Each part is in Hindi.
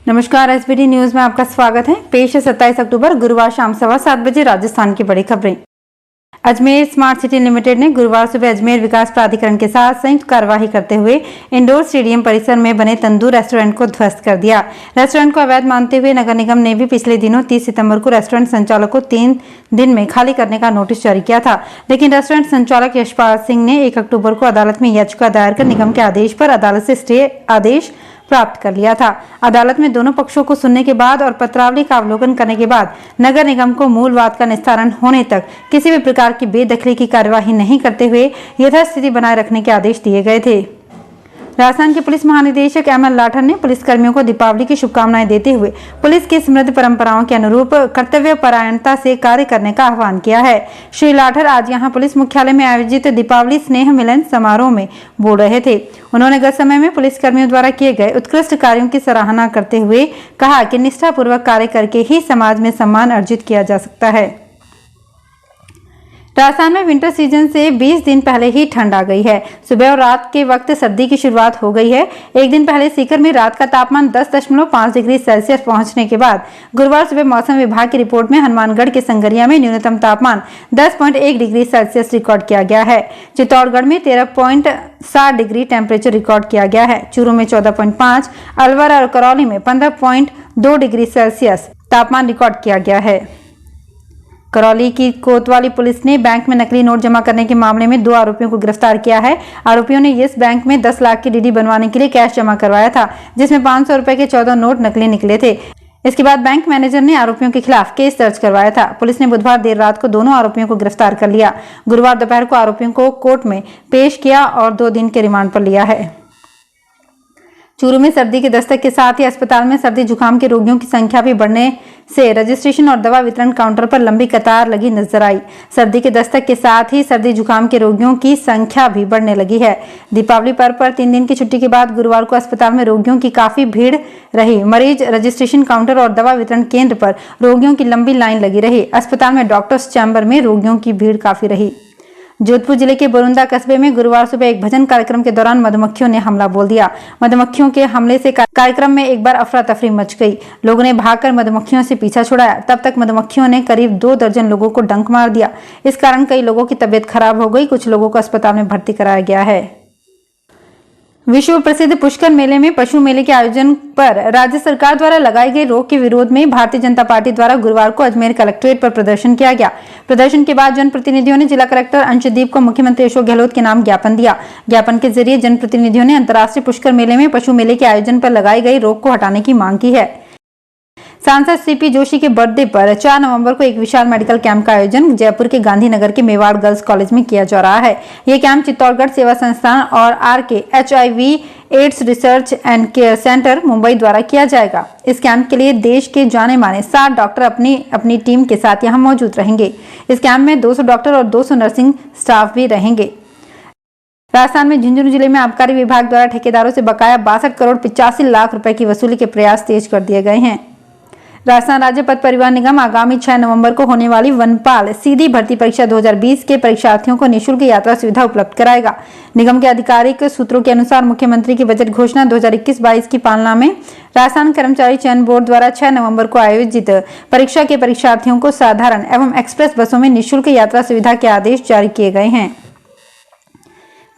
नमस्कार, एसबीटी न्यूज में आपका स्वागत है। पेश है 27 अक्टूबर गुरुवार शाम 7:15 बजे राजस्थान की बड़ी खबरें। अजमेर स्मार्ट सिटी लिमिटेड ने गुरुवार सुबह अजमेर विकास प्राधिकरण के साथ संयुक्त कार्यवाही करते हुए इंडोर स्टेडियम परिसर में बने तंदूर रेस्टोरेंट को ध्वस्त कर दिया। रेस्टोरेंट को अवैध मानते हुए नगर निगम ने भी पिछले दिनों 30 सितंबर को रेस्टोरेंट संचालक को 3 दिन में खाली करने का नोटिस जारी किया था, लेकिन रेस्टोरेंट संचालक यशपाल सिंह ने 1 अक्टूबर को अदालत में याचिका दायर कर निगम के आदेश पर अदालत से स्टे आदेश प्राप्त कर लिया था। अदालत में दोनों पक्षों को सुनने के बाद और पत्रावली का अवलोकन करने के बाद नगर निगम को मूल वाद का निस्तारण होने तक किसी भी प्रकार की बेदखली की कार्यवाही नहीं करते हुए यथास्थिति बनाए रखने के आदेश दिए गए थे। राजस्थान के पुलिस महानिदेशक एमएल लाठर ने पुलिसकर्मियों को दीपावली की शुभकामनाएं देते हुए पुलिस की समृद्ध परंपराओं के अनुरूप कर्तव्य परायणता से कार्य करने का आह्वान किया है। श्री लाठर आज यहां पुलिस मुख्यालय में आयोजित दीपावली स्नेह मिलन समारोह में बोल रहे थे। उन्होंने गत समय में पुलिसकर्मियों द्वारा किए गए उत्कृष्ट कार्यों की सराहना करते हुए कहा कि निष्ठापूर्वक कार्य करके ही समाज में सम्मान अर्जित किया जा सकता है। राजस्थान में विंटर सीजन से 20 दिन पहले ही ठंड आ गई है। सुबह और रात के वक्त सर्दी की शुरुआत हो गई है। एक दिन पहले सीकर में रात का तापमान 10.5 डिग्री सेल्सियस पहुंचने के बाद गुरुवार सुबह मौसम विभाग की रिपोर्ट में हनुमानगढ़ के संगरिया में न्यूनतम तापमान 10.1 डिग्री सेल्सियस रिकॉर्ड किया गया है। चित्तौड़गढ़ में 13.7 डिग्री टेम्परेचर रिकॉर्ड किया गया है। चूरू में 14.5, अलवर और करौली में 15.2 डिग्री सेल्सियस तापमान रिकॉर्ड किया गया है। करौली की कोतवाली पुलिस ने बैंक में नकली नोट जमा करने के मामले में 2 आरोपियों को गिरफ्तार किया है। आरोपियों ने इस बैंक में 10 लाख की डीडी बनवाने के लिए कैश जमा करवाया था, जिसमें 500 रुपए के 14 नोट नकली निकले थे। इसके बाद बैंक मैनेजर ने आरोपियों के खिलाफ केस दर्ज करवाया था। पुलिस ने बुधवार देर रात को दोनों आरोपियों को गिरफ्तार कर लिया। गुरुवार दोपहर को आरोपियों को कोर्ट में पेश किया और 2 दिन के रिमांड पर लिया है। चूरू में सर्दी की दस्तक के साथ ही अस्पताल में सर्दी जुकाम के रोगियों की संख्या भी बढ़ने से रजिस्ट्रेशन और दवा वितरण काउंटर पर लंबी कतार लगी नजर आई। सर्दी की दस्तक के साथ ही सर्दी जुकाम के रोगियों की संख्या भी बढ़ने लगी है। दीपावली पर्व पर 3 दिन की छुट्टी के बाद गुरुवार को अस्पताल में रोगियों की काफी भीड़ रही। मरीज रजिस्ट्रेशन काउंटर और दवा वितरण केंद्र पर रोगियों की लंबी लाइन लगी रही। अस्पताल में डॉक्टर्स चैम्बर में रोगियों की भीड़ काफी रही। जोधपुर जिले के बोरुंदा कस्बे में गुरुवार सुबह एक भजन कार्यक्रम के दौरान मधुमक्खियों ने हमला बोल दिया। मधुमक्खियों के हमले से कार्यक्रम में एक बार अफरा तफरी मच गई। लोगों ने भागकर मधुमक्खियों से पीछा छुड़ाया। तब तक मधुमक्खियों ने करीब 2 दर्जन लोगों को डंक मार दिया। इस कारण कई लोगों की तबीयत खराब हो गई। कुछ लोगों को अस्पताल में भर्ती कराया गया है। विश्व प्रसिद्ध पुष्कर मेले में पशु मेले के आयोजन पर राज्य सरकार द्वारा लगाई गई रोक के विरोध में भारतीय जनता पार्टी द्वारा गुरुवार को अजमेर कलेक्ट्रेट पर प्रदर्शन किया गया। प्रदर्शन के बाद जनप्रतिनिधियों ने जिला कलेक्टर अंशदीप को मुख्यमंत्री अशोक गहलोत के नाम ज्ञापन दिया। ज्ञापन के जरिए जनप्रतिनिधियों ने अंतर्राष्ट्रीय पुष्कर मेले में पशु मेले के आयोजन पर लगाई गई रोक को हटाने की मांग की है। सांसद सीपी जोशी के बर्थडे पर 4 नवंबर को एक विशाल मेडिकल कैंप का आयोजन जयपुर के गांधीनगर के मेवाड़ गर्ल्स कॉलेज में किया जा रहा है। यह कैंप चित्तौड़गढ़ सेवा संस्थान और RK HIV AIDS research and care centre Mumbai द्वारा किया जाएगा। इस कैंप के लिए देश के जाने माने 60 डॉक्टर अपनी टीम के साथ यहां मौजूद रहेंगे। इस कैंप में 200 डॉक्टर और 200 नर्सिंग स्टाफ भी रहेंगे। राजस्थान में झुंझुनू जिले में आबकारी विभाग द्वारा ठेकेदारों से बकाया 62 करोड़ 85 लाख रुपए की वसूली के प्रयास तेज कर दिए गए हैं। राजस्थान राज्य पथ परिवहन निगम आगामी 6 नवंबर को होने वाली वनपाल सीधी भर्ती परीक्षा 2020 के परीक्षार्थियों को निःशुल्क यात्रा सुविधा उपलब्ध कराएगा। निगम के आधिकारिक सूत्रों के अनुसार मुख्यमंत्री की बजट घोषणा 2021-22 की पालना में राजस्थान कर्मचारी चयन बोर्ड द्वारा 6 नवंबर को आयोजित परीक्षा के परीक्षार्थियों को साधारण एवं एक्सप्रेस बसों में निःशुल्क यात्रा सुविधा के आदेश जारी किए गए हैं।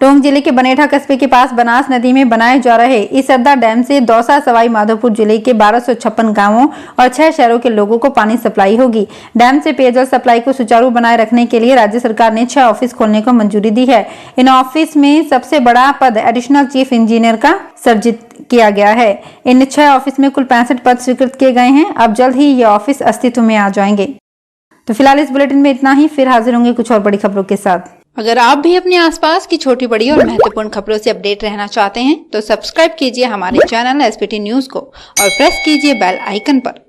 टोंक जिले के बनेठा कस्बे के पास बनास नदी में बनाए जा रहे इसरदा डैम से दौसा सवाई माधोपुर जिले के 1256 गांवों और 6 शहरों के लोगों को पानी सप्लाई होगी। डैम से पेयजल सप्लाई को सुचारू बनाए रखने के लिए राज्य सरकार ने 6 ऑफिस खोलने को मंजूरी दी है। इन ऑफिस में सबसे बड़ा पद एडिशनल चीफ इंजीनियर का सृजित किया गया है। इन 6 ऑफिस में कुल 65 पद स्वीकृत किए गए हैं। अब जल्द ही ये ऑफिस अस्तित्व में आ जाएंगे। तो फिलहाल इस बुलेटिन में इतना ही। फिर हाजिर होंगे कुछ और बड़ी खबरों के साथ। अगर आप भी अपने आसपास की छोटी बड़ी और महत्वपूर्ण खबरों से अपडेट रहना चाहते हैं तो सब्सक्राइब कीजिए हमारे चैनल SBT न्यूज को और प्रेस कीजिए बेल आइकन पर।